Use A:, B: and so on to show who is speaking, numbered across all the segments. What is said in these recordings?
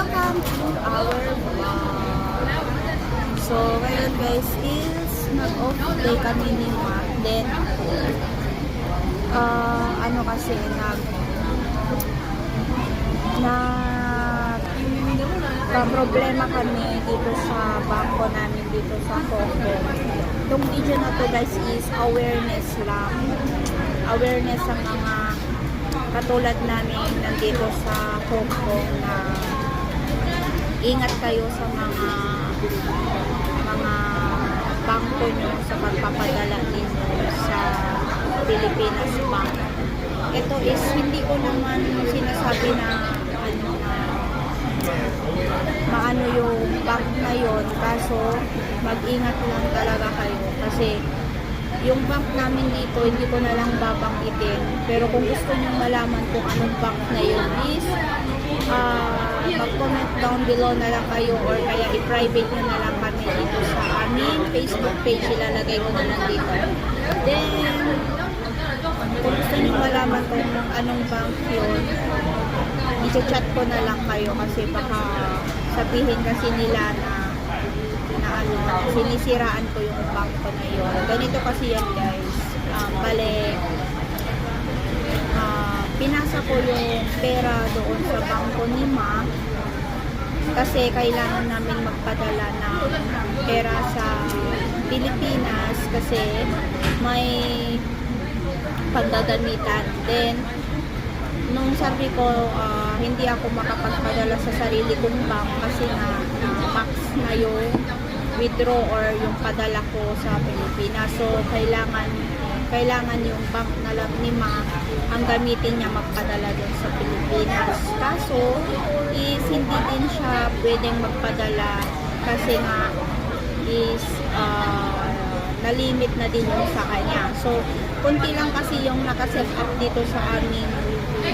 A: Welcome to our vlog. So, ngayon guys is mag-off day kami ni Mac. Then, ano kasi, problema kami dito sa bangko namin dito sa Hong Kong. Itong video na to guys is awareness lang. Awareness sa mga katulad namin nandito sa Hong Kong na ingat kayo sa mga bangko nyo sa pagpapadala ninyo sa Pilipinas Bank. Ito is hindi ko naman sinasabi na maano yung bank na yon, kaso mag-ingat lang talaga kayo kasi yung bank namin dito hindi ko na lang babanggitin, pero kung gusto nyo malaman kung anong bank na yun is mag-comment down below na lang kayo or kaya i-private nyo na lang kami dito sa aming Facebook page, ilalagay ko na lang dito. Then kung gusto nyo malaman kung anong bank yun, i-chat ko na lang kayo kasi baka sabihin kasi nila na sinisiraan ko yung bangko na yun. Ganito kasi yan guys. Pinasa ko yung pera doon sa bangko ni Ma kasi kailangan namin magpadala ng pera sa Pilipinas kasi may paggagamitan. Then nung sabi ko hindi ako makapagpadala sa sarili kong bank kasi max na yung withdraw or yung padala ko sa Pilipinas. So kailangan yung bank na lang ni Ma ang gamitin niya magpadala doon sa Pilipinas. Kaso is hindi din siya pwedeng magpadala kasi nga is nalimit na din yung sa kanya. So kunti lang kasi yung nakaset up dito sa aming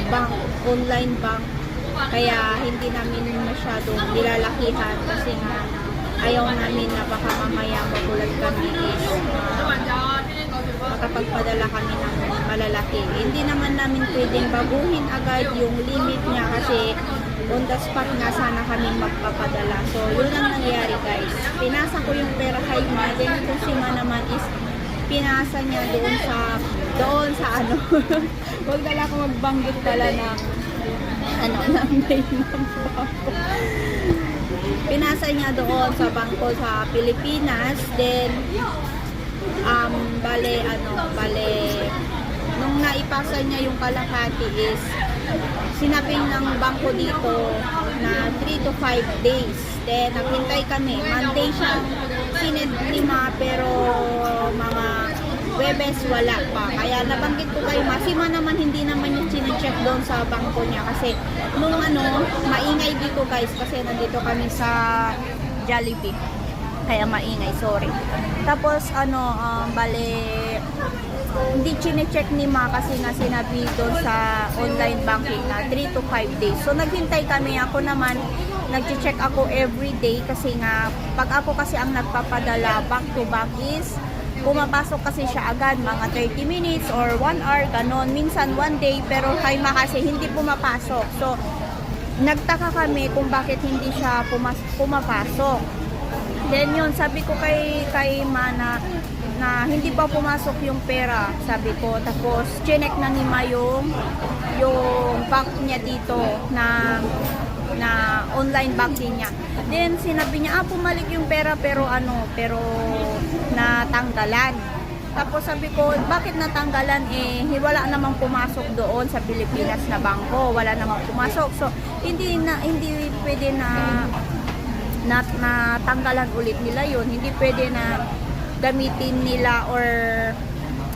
A: bank, online bank, kaya hindi namin masyadong nilalakihan kasi nga ayaw namin na baka mamaya matulad kami is makapagpadala kami ng malalaki. Hindi naman namin pwedeng baguhin agad yung limit niya kasi on the spot na sana kami magpapadala. So yun ang nangyari guys. Pinasa ko yung pera kay Ma, then kung si Ma naman is pinasa niya doon sa ano huwag dala ko magbanggit pala ng ng name ng bangko. Pinasa niya doon sa bangko sa Pilipinas. Then bale nung naipasa niya yung kalahati is sinabing ng bangko dito na 3 to 5 days. Then naghintay kami, Monday siyang sinend ni Ma, pero mga Webes wala pa. Kaya nabanggit ko kayo, si Ma naman hindi naman yung sinecheck doon sa bangko niya kasi nung maingay dito guys kasi nandito kami sa Jollibee. Kaya maingay, sorry. Tapos bale hindi chinecheck ni Ma kasi nga sinabi doon sa online banking na 3 to 5 days. So naghintay kami, ako naman nag-check ako every day kasi nga pag ako kasi ang nagpapadala back to back is pumapasok kasi siya agad mga 30 minutes or 1 hour ganon, minsan 1 day, pero kay Ma kasi hindi pumapasok. So nagtaka kami kung bakit hindi siya pumapasok. Then yun, sabi ko kay Ma na hindi pa pumasok yung pera, sabi ko. Tapos chinek na ni Ma yung bank niya dito na online banking niya. Then sinabi niya pumalik yung pera pero natanggalan. Tapos sabi ko, bakit natanggalan? Wala namang pumasok doon sa Pilipinas na bangko, wala namang pumasok. So hindi pwede na tanggalan ulit nila yun. Hindi pwede na gamitin nila or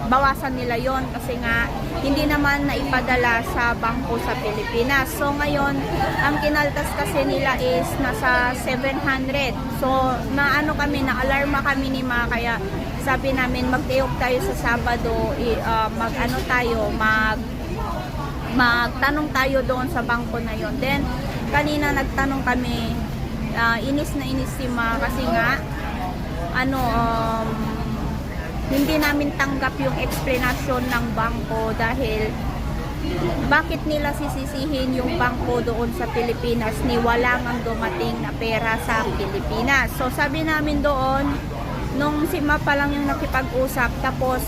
A: bawasan nila yon kasi nga hindi naman naipadala sa bangko sa Pilipinas. So ngayon, ang kinaltas kasi nila is nasa 700. So na-alarma kami ni Ma, kaya sabi namin magtiyok tayo sa Sabado, magtanong tayo doon sa bangko na yon. Then kanina nagtanong kami, inis na inis si Ma kasi nga hindi namin tanggap yung explanation ng bangko dahil bakit nila sisisihin yung bangko doon sa Pilipinas ni wala ngang dumating na pera sa Pilipinas. So sabi namin doon, nung si Ma pa lang yung nakipag-usap, tapos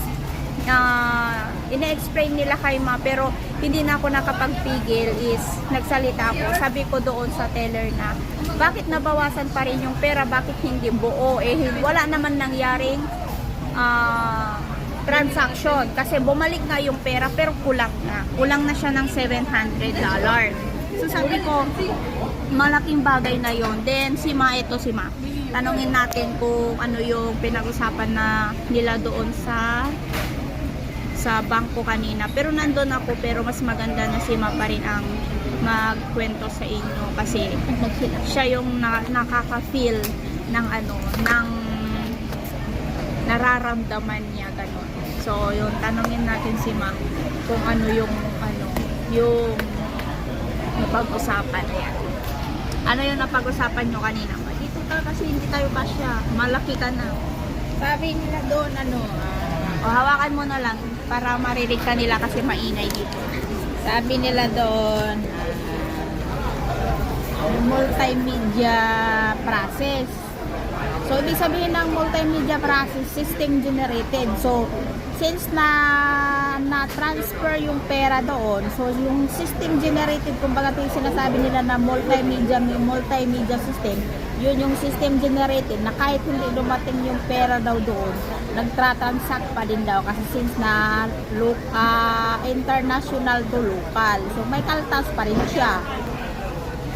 A: ina-explain nila kay Ma, pero hindi na ako nakapagpigil, is nagsalita ako. Sabi ko doon sa teller na, bakit nabawasan pa rin yung pera, bakit hindi buo, wala naman nangyaring transaction, kasi bumalik nga yung pera pero kulang na siya ng $700. So sabi ko, malaking bagay na yon. Then si Ma, tanungin natin kung ano yung pinag-usapan na nila doon sa bangko kanina. Pero nandun ako, pero mas maganda na si Ma pa rin ang magkwento sa inyo, kasi siya yung nakaka-feel ng ng nararamdaman niya, ganun. So yun, tanungin natin si Ma kung ano yung napag-usapan. Ayan. Ano yung napag-usapan nyo kanina? Dito ka kasi hindi tayo kasya, malaki ka na.
B: Sabi nila doon,
A: O hawakan mo na lang para marinig ka nila kasi maingay dito.
B: sabi nila doon, multimedia process. So, ibig sabihin ng multimedia process, system generated. So, since na-transfer yung pera doon, so yung system generated, kumbaga yung sinasabi nila na multimedia system, yun yung system generated na kahit hindi dumating yung pera daw doon, nagtra-transact pa din daw kasi since na international to local. So, may kaltas pa rin siya.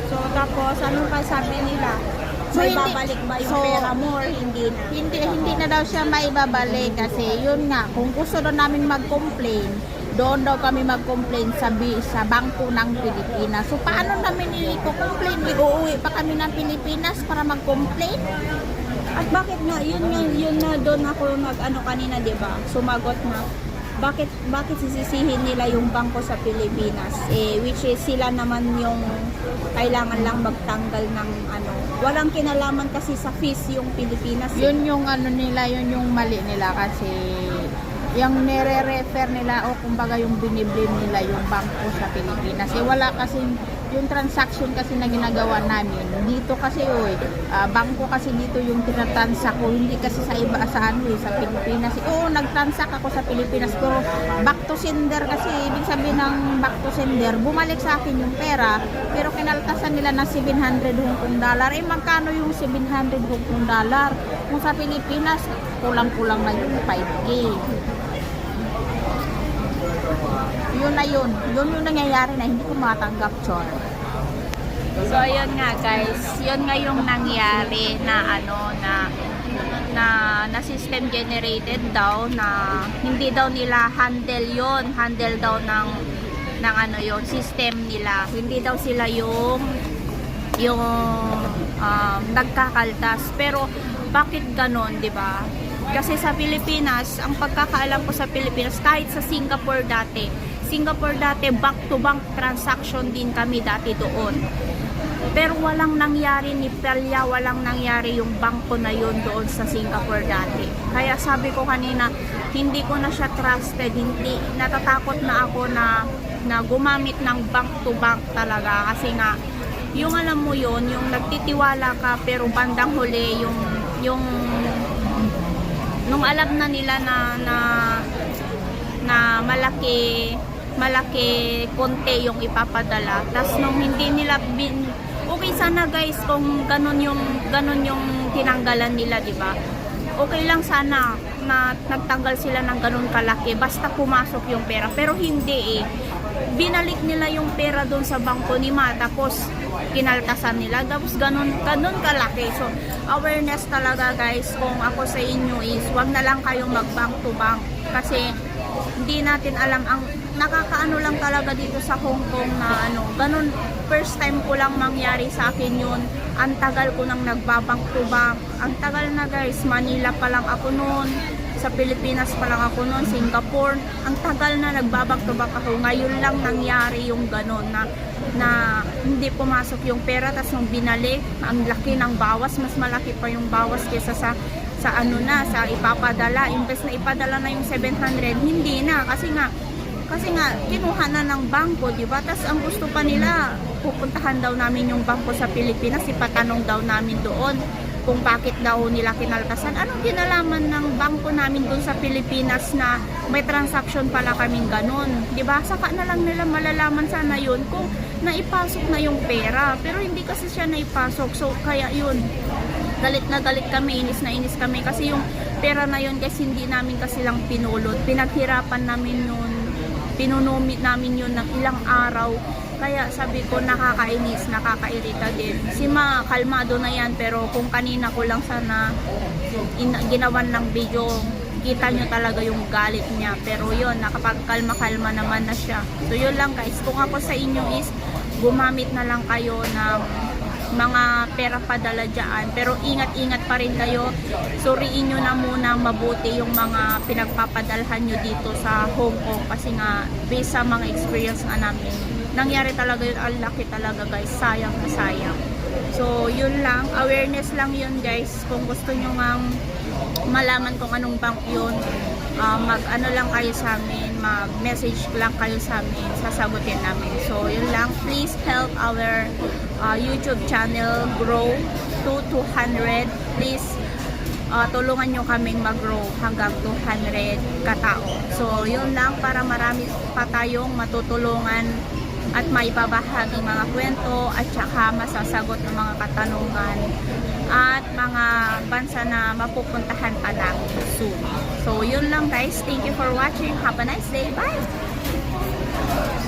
A: So, tapos, anong sabi nila?
B: So,
A: May
B: hindi-
A: babalik ba yung
B: so,
A: pera mo or hindi na?
B: Hindi na daw siya maibabalik kasi yun nga, kung gusto daw namin mag-complain, doon daw kami mag-complain sa bangko ng Pilipinas. So paano namin i-complain? Uuwi pa kami ng Pilipinas para mag-complain?
A: At bakit nga, yun na doon ako kanina, di ba? Sumagot na, bakit sisisihin nila yung bangko sa Pilipinas? Which is sila naman yung kailangan lang magtanggal ng walang kinalaman kasi sa fees yung Pilipinas.
B: Yun yung nila, yun yung mali nila kasi yung nire-refer nila o kumbaga yung biniblame nila yung bangko sa Pilipinas. Wala kasi yung transaction kasi na ginagawa namin dito kasi bangko kasi dito yung tinatransact ko, hindi kasi sa iba sa Pilipinas. Nagtransact ako sa Pilipinas pero back to sender kasi ibig sabihin ng back to sender, bumalik sa akin yung pera pero kinaltasan nila ng 700 Hong Kong dollar. Magkano yung 700 Hong Kong dollar? Kung sa Pilipinas, kulang-kulang na yung 5K. Yun yung nangyayari na hindi ko matanggap, Chor.
A: So, ayun nga guys, yun nga yung nangyari na na system generated daw, na hindi daw nila handle daw ng yung system nila. Hindi daw sila yung nagkakaltas. Pero bakit ganon, 'di ba? Kasi sa Pilipinas, ang pagkakaalam ko sa Pilipinas, kahit sa Singapore dati, bank-to-bank transaction din kami dati doon. Pero walang nangyari ni Pelia, walang nangyari yung bangko na yun doon sa Singapore dati. Kaya sabi ko kanina, hindi ko na siya trusted, natatakot na ako na gumamit ng bank-to-bank talaga. Kasi nga, yung alam mo yun, yung nagtitiwala ka, pero bandang huli, yung nung alam na nila na malaki konti yung ipapadala, tas nung hindi nila okay sana guys kung ganun yung tinanggalan nila, di ba? Okay lang sana na nagtanggal sila ng ganun kalaki basta pumasok yung pera, pero hindi binalik nila yung pera doon sa bangko ni Ma, tapos kinaltasan nila, tapos ganun kalaki. So awareness talaga guys, kung ako sa inyo is wag na lang kayong mag bank to bank kasi hindi natin alam. Ang nakakaano lang talaga dito sa Hong Kong na ganun, first time ko lang mangyari sa akin yun. Ang tagal ko nang nagbabank to bank, ang tagal na guys. Manila pa lang ako noon, sa Pilipinas pa lang ako noon, Singapore, ang tagal na nagbabank to bank ako. Ngayon lang nangyari yung ganun na hindi pumasok yung pera, tas nung binalik, ang laki ng bawas, mas malaki pa yung bawas kaysa sa ipapadala. Imbes na ipadala na yung 700, hindi na, kasi nga Kasi nga, kinuha na ng bangko, di ba? Tapos ang gusto pa nila, pupuntahan daw namin yung bangko sa Pilipinas, ipatanong daw namin doon kung bakit daw nila kinaltasan. Anong kinalaman ng bangko namin doon sa Pilipinas na may transaction pala kaming ganun? Di ba? Saka na lang nila malalaman sana yun kung naipasok na yung pera. Pero hindi kasi siya naipasok. So, kaya yun, galit na galit kami, inis na inis kami. Kasi yung pera na yun, kasi hindi namin kasi lang pinulot. Pinaghirapan namin yun. Pinunumit namin yun ng ilang araw. Kaya sabi ko, nakakainis, nakakairita din. Si Ma, kalmado na yan, pero kung kanina ko lang sana ginawan ng video, kita nyo talaga yung galit niya. Pero yun, nakapagkalma-kalma naman na siya. So yun lang guys, kung ako sa inyo is, gumamit na lang kayo ng mga pera padala dyan. Pero ingat-ingat pa rin kayo. Suriin nyo na muna mabuti yung mga pinagpapadalhan nyo dito sa Hong Kong. Kasi nga, based sa mga experience nga namin, nangyari talaga yun, ang laki talaga guys, sayang na sayang. So yun lang, awareness lang yun guys. Kung gusto nyo nga malaman kung anong bank yun, mag ano lang kayo sa amin, mag message lang kayo sa amin, sasagutin namin. So yun lang, please help our YouTube channel grow to 200. Please tulungan nyo kaming mag-grow hanggang 200 katao. So yun lang, para marami pa tayong matutulungan at maibabahagi mga kwento at saka masasagot ng mga katanungan at mga bansa na mapupuntahan pa namin soon. So yun lang guys, thank you for watching, have a nice day, bye!